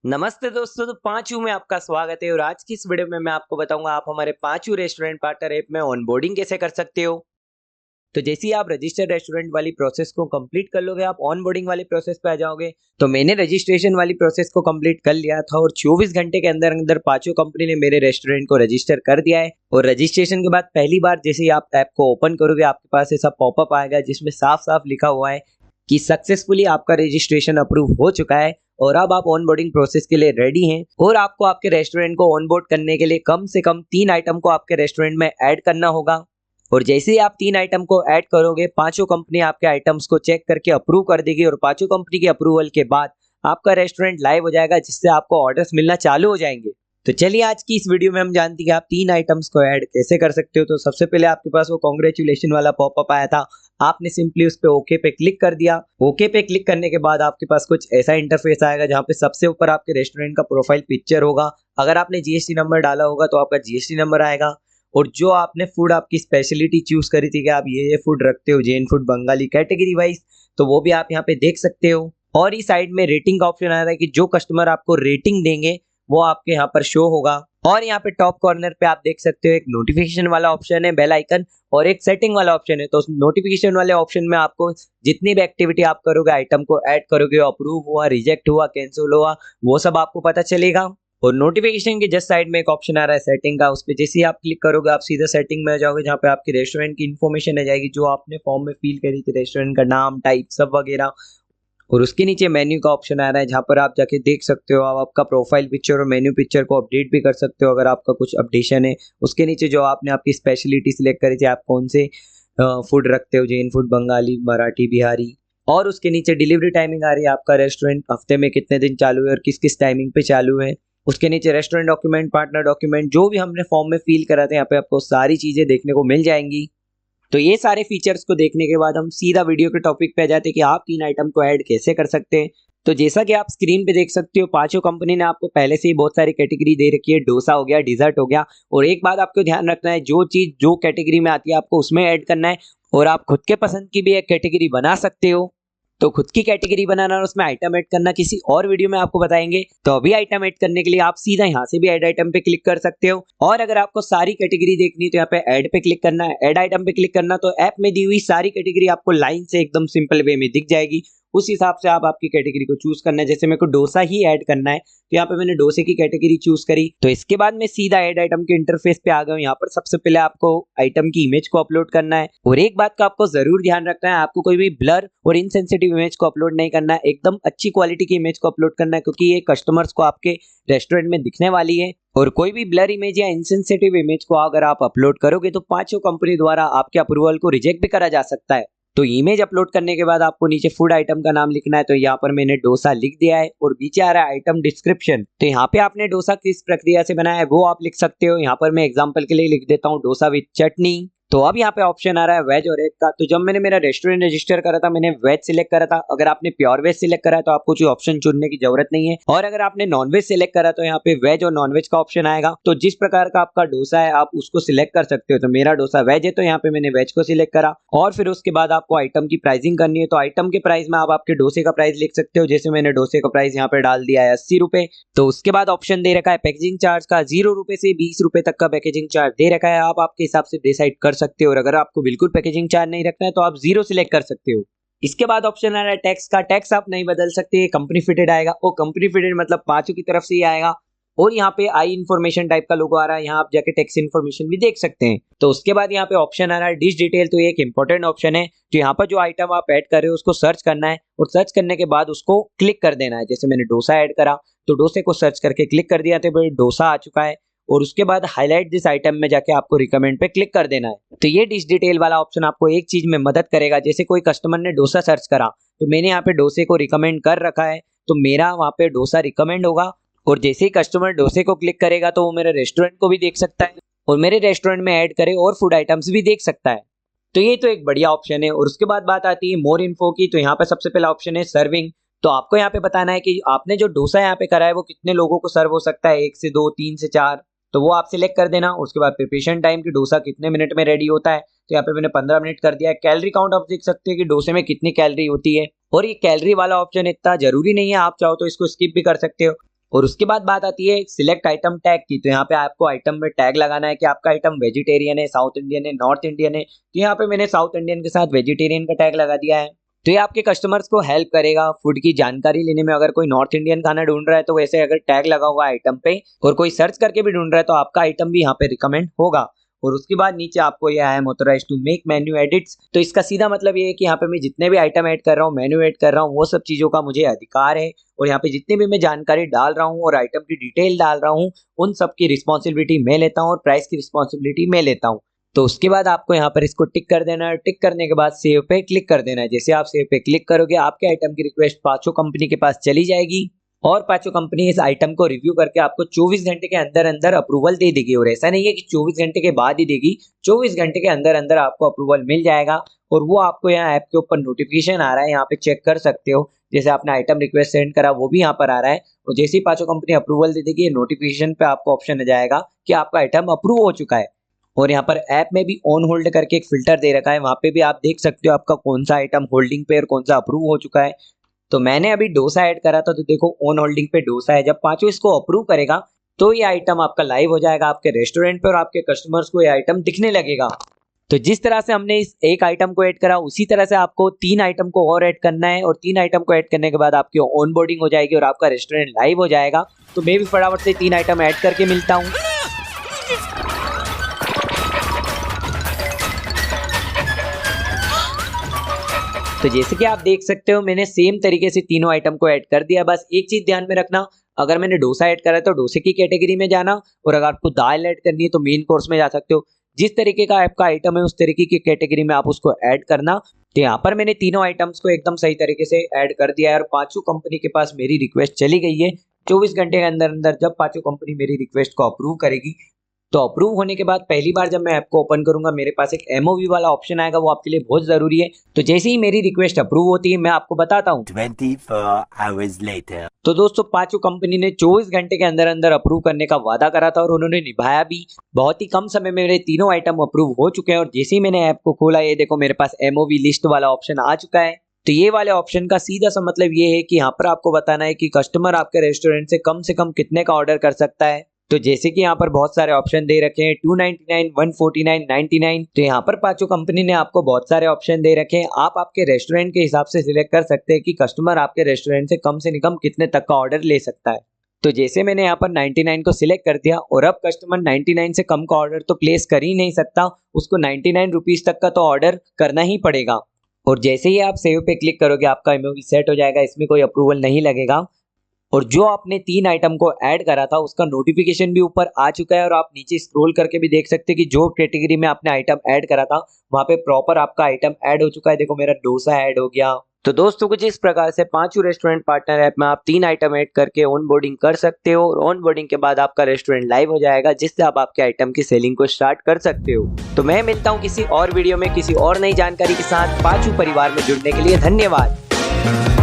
नमस्ते दोस्तों, तो पांचू में आपका स्वागत है और आज की इस वीडियो में मैं आपको बताऊंगा आप हमारे पांचू रेस्टोरेंट पार्टनर ऐप में ऑनबोर्डिंग कैसे कर सकते हो। तो जैसे ही आप रजिस्टर रेस्टोरेंट वाली प्रोसेस को कंप्लीट कर लोगे, आप ऑनबोर्डिंग वाली प्रोसेस पे आ जाओगे। तो मैंने रजिस्ट्रेशन वाली प्रोसेस को कंप्लीट कर लिया था और 24 घंटे के अंदर अंदर पांचों कंपनी ने मेरे रेस्टोरेंट को रजिस्टर कर दिया है। और रजिस्ट्रेशन के बाद पहली बार जैसे ही आप ऐप को ओपन करोगे, आपके पास ऐसा पॉपअप आएगा जिसमें साफ साफ लिखा हुआ है कि सक्सेसफुली आपका रजिस्ट्रेशन अप्रूव हो चुका है और अब आप ऑनबोर्डिंग प्रोसेस के लिए रेडी हैं। और आपको आपके रेस्टोरेंट को ऑनबोर्ड करने के लिए कम से कम 3 आइटम को आपके रेस्टोरेंट में ऐड करना होगा। और जैसे ही आप 3 आइटम को ऐड करोगे, पांचों कंपनी आपके आइटम्स को चेक करके अप्रूव कर देगी और पांचों कंपनी के अप्रूवल के बाद आपका रेस्टोरेंट लाइव हो जाएगा, जिससे आपको ऑर्डर्स मिलना चालू हो जाएंगे। तो चलिए आज की इस वीडियो में हम जानते हैं कि आप 3 आइटम्स को ऐड कैसे कर सकते हो। तो सबसे पहले आपके पास वो कांग्रेचुलेशन वाला पॉपअप आया था, आपने सिंपली उस पे ओके पे क्लिक कर दिया। ओके पे क्लिक करने के बाद आपके पास कुछ ऐसा इंटरफेस आएगा जहाँ पे सबसे ऊपर आपके रेस्टोरेंट का प्रोफाइल पिक्चर होगा। अगर आपने जीएसटी नंबर डाला होगा तो आपका जीएसटी नंबर आएगा और जो आपने फूड आपकी स्पेशलिटी चूज करी थी कि आप ये फूड रखते हो, Jain food, Bengali category wise, तो वो भी आप यहाँ पे देख सकते हो। और इस साइड में रेटिंग का ऑप्शन आ रहा है कि जो कस्टमर आपको रेटिंग देंगे वो आपके यहाँ पर शो होगा। और यहाँ पे टॉप कॉर्नर पे आप देख सकते हो एक नोटिफिकेशन वाला ऑप्शन है, बेल आइकन, और एक सेटिंग वाला ऑप्शन है। तो नोटिफिकेशन वाले ऑप्शन में आपको जितनी भी एक्टिविटी आप करोगे, आइटम को ऐड करोगे, अप्रूव हुआ, रिजेक्ट हुआ, कैंसिल हुआ, वो सब आपको पता चलेगा। और नोटिफिकेशन के जस्ट साइड में एक ऑप्शन आ रहा है सेटिंग का, उस पर जैसे ही आप क्लिक करोगे आप सीधा सेटिंग में आ जाओगे, जहाँ पे आपके रेस्टोरेंट की इन्फॉर्मेशन आ जाएगी जो आपने फॉर्म में फिल करी थी, रेस्टोरेंट का नाम, टाइप, सब वगैरह। और उसके नीचे मेन्यू का ऑप्शन आ रहा है जहाँ पर आप जाके देख सकते हो, आप आपका प्रोफाइल पिक्चर और मेन्यू पिक्चर को अपडेट भी कर सकते हो अगर आपका कुछ अपडेशन है। उसके नीचे जो आपने आपकी स्पेशलिटी सिलेक्ट करी थी, आप कौन से फूड रखते हो, जैन फूड, बंगाली, मराठी, बिहारी। और उसके नीचे डिलीवरी टाइमिंग आ रही है, आपका रेस्टोरेंट हफ्ते में कितने दिन चालू है और किस किस टाइमिंग पे चालू है। उसके नीचे रेस्टोरेंट डॉक्यूमेंट, पार्टनर डॉक्यूमेंट, जो भी हमने फॉर्म में फिल करा था यहाँ पे आपको सारी चीजें देखने को मिल जाएंगी। तो ये सारे फीचर्स को देखने के बाद हम सीधा वीडियो के टॉपिक पे आ जाते हैं कि आप 3 आइटम को ऐड कैसे कर सकते हैं। तो जैसा कि आप स्क्रीन पे देख सकते हो, पांचों कंपनी ने आपको पहले से ही बहुत सारी कैटेगरी दे रखी है, डोसा हो गया, डिजर्ट हो गया। और एक बात आपको ध्यान रखना है, जो चीज जो कैटेगरी में आती है आपको उसमें ऐड करना है। और आप खुद के पसंद की भी एक कैटेगरी बना सकते हो। तो खुद की कैटेगरी बनाना और उसमें आइटम ऐड करना किसी और वीडियो में आपको बताएंगे। तो अभी आइटम ऐड करने के लिए आप सीधा यहाँ से भी ऐड आइटम पे क्लिक कर सकते हो। और अगर आपको सारी कैटेगरी देखनी है तो यहाँ पे ऐड पे क्लिक करना है, ऐड आइटम पे क्लिक करना, तो ऐप में दी हुई सारी कैटेगरी आपको लाइन से एकदम सिंपल वे में दिख जाएगी। उस हिसाब से आप आपकी कैटेगरी को चूज करना है। जैसे मेरे को डोसा ही ऐड करना है तो यहाँ पे मैंने डोसे की कैटेगरी चूज करी। तो इसके बाद मैं सीधा ऐड आइटम के इंटरफेस पे आ गया हूँ। यहाँ पर सबसे पहले आपको आइटम की इमेज को अपलोड करना है। और एक बात का आपको जरूर ध्यान रखना है, आपको कोई भी ब्लर और इनसेंसिटिव इमेज को अपलोड नहीं करना है, एकदम अच्छी क्वालिटी की इमेज को अपलोड करना है, क्योंकि ये कस्टमर्स को आपके रेस्टोरेंट में दिखने वाली है। और कोई भी ब्लर इमेज या इनसेंसिटिव इमेज को अगर आप अपलोड करोगे तो पांचों कंपनी द्वारा आपके अप्रूवल को रिजेक्ट भी करा जा सकता है। तो इमेज अपलोड करने के बाद आपको नीचे फूड आइटम का नाम लिखना है। तो यहाँ पर मैंने डोसा लिख दिया है और नीचे आ रहा है आइटम डिस्क्रिप्शन। तो यहाँ पे आपने डोसा किस प्रक्रिया से बनाया है वो आप लिख सकते हो। यहाँ पर मैं एग्जांपल के लिए लिख देता हूँ डोसा विद चटनी। तो अब यहाँ पे ऑप्शन आ रहा है वेज और एग का। तो जब मैंने मेरा रेस्टोरेंट रजिस्टर करा था मैंने वेज सिलेक्ट करा था। अगर आपने प्योर वेज सिलेक्ट करा है तो आपको कोई ऑप्शन चुनने की जरूरत नहीं है। और अगर आपने नॉन वेज सिलेक्ट करा तो यहाँ पे वेज और नॉन वेज का ऑप्शन आएगा। तो जिस प्रकार का आपका डोसा है आप उसको सिलेक्ट कर सकते हो। तो मेरा डोसा वेज है तो यहाँ पे मैंने वेज को सिलेक्ट करा। और फिर उसके बाद आपको आइटम की प्राइसिंग करनी है। तो आइटम के प्राइस में आप आपके डोसे का प्राइस लिख सकते हो। जैसे मैंने डोसे का प्राइस यहाँ पे डाल दिया है 80 रुपए। तो उसके बाद ऑप्शन दे रखा है पैकेजिंग चार्ज का, 0 रुपए से 20 रुपए तक का पैकेजिंग चार्ज दे रखा है। आप आपके हिसाब से डिसाइड कर सकते हो। और अगर आपको बिल्कुल पैकेजिंग चार्ज नहीं रखना है तो आप 0 सिलेक्ट कर सकते हो। इसके बाद ऑप्शन आ रहा है टैक्स का। टैक्स आप नहीं बदल सकते, कंपनी फिटेड आएगा। वो कंपनी फिटेड मतलब पांचों की तरफ से ही आएगा। और यहाँ पे आई इन्फॉर्मेशन टाइप का लोगो आ रहा है, यहाँ आप जाके टैक्स इन्फॉर्मेशन भी देख सकते हैं। तो उसके बाद यहाँ पे ऑप्शन आ रहा है डिश डिटेल। तो ये एक इंपॉर्टेंट ऑप्शन है। तो यहाँ पर जो आइटम आप ऐड कर रहे हो उसको सर्च करना है और सर्च करने के बाद उसको क्लिक कर देना है। जैसे मैंने डोसा ऐड करा तो डोसे को सर्च करके क्लिक कर दिया तो डोसा आ चुका है। और उसके बाद हाईलाइट दिस आइटम में जाके आपको रिकमेंड पे क्लिक कर देना है। तो ये डिश डिटेल वाला ऑप्शन आपको एक चीज में मदद करेगा। जैसे कोई कस्टमर ने डोसा सर्च करा तो मैंने यहाँ पे डोसे को रिकमेंड कर रखा है तो मेरा वहाँ पे डोसा रिकमेंड होगा। और जैसे ही कस्टमर डोसे को क्लिक करेगा तो वो मेरे रेस्टोरेंट को भी देख सकता है और मेरे रेस्टोरेंट में ऐड करे और फूड आइटम्स भी देख सकता है। तो ये तो एक बढ़िया ऑप्शन है। और उसके बाद बात आती है मोर इन्फो की। तो यहाँ पे सबसे पहला ऑप्शन है सर्विंग। तो आपको यहाँ पे बताना है कि आपने जो डोसा यहाँ पे करा है वो कितने लोगों को सर्व हो सकता है, 1 से 2, 3 से 4। तो वो आप सिलेक्ट कर देना। उसके बाद प्रिपरेशन टाइम की डोसा कितने मिनट में रेडी होता है, तो यहाँ पे मैंने 15 मिनट कर दिया है। कैलोरी काउंट आप देख सकते हैं कि डोसे में कितनी कैलोरी होती है। और ये कैलोरी वाला ऑप्शन इतना जरूरी नहीं है, आप चाहो तो इसको स्किप भी कर सकते हो। और उसके बाद बात आती है सिलेक्ट आइटम टैग की। तो यहाँ पे आपको आइटम में टैग लगाना है कि आपका आइटम वेजिटेरियन है, साउथ इंडियन है, नॉर्थ इंडियन है। तो यहाँ पे मैंने साउथ इंडियन के साथ वेजिटेरियन का टैग लगा दिया है। तो ये आपके कस्टमर्स को हेल्प करेगा फूड की जानकारी लेने में। अगर कोई नॉर्थ इंडियन खाना ढूंढ रहा है तो वैसे अगर टैग लगा हुआ है आइटम पे और कोई सर्च करके भी ढूंढ रहा है तो आपका आइटम भी यहाँ पे रिकमेंड होगा। और उसके बाद नीचे आपको ये I am authorised to make menu edits. तो इसका सीधा मतलब ये है कि यहाँ पे मैं जितने भी आइटम ऐड कर रहा हूँ, मेन्यू ऐड कर रहा हूँ, वो सब चीजों का मुझे अधिकार है। और यहाँ पे जितने भी मैं जानकारी डाल रहा हूँ और आइटम की डिटेल डाल रहा हूँ, उन सब की रिस्पॉन्सिबिलिटी मैं लेता हूँ और प्राइस की रिस्पॉन्सिबिलिटी मैं लेता हूँ। तो उसके बाद आपको यहाँ पर इसको टिक कर देना है। टिक करने के बाद सेव पे क्लिक कर देना है। जैसे आप सेव पे क्लिक करोगे आपके आइटम की रिक्वेस्ट पांचों कंपनी के पास चली जाएगी और पांचों कंपनी इस आइटम को रिव्यू करके आपको 24 घंटे के अंदर अंदर अप्रूवल दे देगी। और ऐसा नहीं है कि 24 घंटे के बाद ही देगी, 24 घंटे के अंदर अंदर आपको अप्रूवल मिल जाएगा। और वो आपको यहाँ ऐप के ऊपर नोटिफिकेशन आ रहा है, यहाँ पे चेक कर सकते हो। जैसे आपने आइटम रिक्वेस्ट सेंड करा वो भी यहाँ पर आ रहा है। और जैसे ही पांचों कंपनी अप्रूवल दे देगी, नोटिफिकेशन पे आपको ऑप्शन आ जाएगा कि आपका आइटम अप्रूव हो चुका है। और यहाँ पर ऐप में भी ऑन होल्ड करके एक फिल्टर दे रखा है, वहां पे भी आप देख सकते हो आपका कौन सा आइटम होल्डिंग पे और कौन सा अप्रूव हो चुका है। तो मैंने अभी डोसा ऐड करा था, तो देखो ऑन होल्डिंग पे डोसा है। जब पांचों इसको अप्रूव करेगा तो ये आइटम आपका लाइव हो जाएगा आपके रेस्टोरेंट पे और आपके कस्टमर्स को ये आइटम दिखने लगेगा। तो जिस तरह से हमने इस एक आइटम को ऐड करा उसी तरह से आपको 3 आइटम को और ऐड करना है। और 3 आइटम को ऐड करने के बाद आपकी ऑन बोर्डिंग हो जाएगी और आपका रेस्टोरेंट लाइव हो जाएगा। तो मैं भी फटाफट से 3 आइटम ऐड करके मिलता हूँ। तो जैसे कि आप देख सकते हो मैंने सेम तरीके से तीनों आइटम को ऐड कर दिया। बस एक चीज ध्यान में रखना, अगर मैंने डोसा ऐड करा है तो डोसे की कैटेगरी में जाना, और अगर आपको दाल ऐड करनी है तो मेन कोर्स में जा सकते हो। जिस तरीके का आपका आइटम है उस तरीके की कैटेगरी में आप उसको ऐड करना। तो यहाँ पर मैंने तीनों आइटम्स को एकदम सही तरीके से ऐड कर दिया है और पांचों कंपनी के पास मेरी रिक्वेस्ट चली गई है। 24 घंटे के अंदर अंदर जब पांचों कंपनी मेरी रिक्वेस्ट को अप्रूव करेगी, तो अप्रूव होने के बाद पहली बार जब मैं ऐप को ओपन करूंगा मेरे पास एक एमओवी वाला ऑप्शन आएगा, वो आपके लिए बहुत जरूरी है। तो जैसे ही मेरी रिक्वेस्ट अप्रूव होती है मैं आपको बताता हूँ। 24 hours later. तो दोस्तों पांचों कंपनी ने 24 घंटे के अंदर अंदर अप्रूव करने का वादा करा था और उन्होंने निभाया भी। बहुत ही कम समय में मेरे तीनों आइटम अप्रूव हो चुके हैं। और जैसे ही मैंने ऐप को खोला, ये देखो मेरे पास एमओवी लिस्ट वाला ऑप्शन आ चुका है। तो ये वाले ऑप्शन का सीधा सा मतलब ये है कि यहाँ पर आपको बताना है कि कस्टमर आपके रेस्टोरेंट से कम कितने का ऑर्डर कर सकता है। तो जैसे कि यहाँ पर बहुत सारे ऑप्शन दे रखे हैं, 299, 149, 99। तो यहाँ पर पांचों कंपनी ने आपको बहुत सारे ऑप्शन दे रखे हैं। आप आपके रेस्टोरेंट के हिसाब से सिलेक्ट कर सकते हैं कि कस्टमर आपके रेस्टोरेंट से कम कितने तक का ऑर्डर ले सकता है। तो जैसे मैंने यहाँ पर 99 को सिलेक्ट कर दिया और अब कस्टमर 99 से कम का ऑर्डर तो प्लेस कर ही नहीं सकता, उसको 99 रुपीज तक का तो ऑर्डर करना ही पड़ेगा। और जैसे ही आप सेव पे क्लिक करोगे आपका एमओवी सेट हो जाएगा, इसमें कोई अप्रूवल नहीं लगेगा। और जो आपने 3 आइटम को ऐड करा था उसका नोटिफिकेशन भी ऊपर आ चुका है। और आप नीचे स्क्रॉल करके भी देख सकते हैं कि जो कैटेगरी में आपने आइटम ऐड करा था वहां पे प्रॉपर आपका आइटम ऐड हो चुका है। देखो मेरा डोसा ऐड हो गया। तो दोस्तों कुछ इस प्रकार से पांचों रेस्टोरेंट पार्टनर ऐप में आप 3 आइटम ऐड करके ऑन बोर्डिंग कर सकते हो। और ऑन बोर्डिंग के बाद आपका रेस्टोरेंट लाइव हो जाएगा, जिससे आप आपके आइटम की सेलिंग को स्टार्ट कर सकते हो। तो मैं मिलता हूँ किसी और वीडियो में किसी और नई जानकारी के साथ। पांचों परिवार में जुड़ने के लिए धन्यवाद।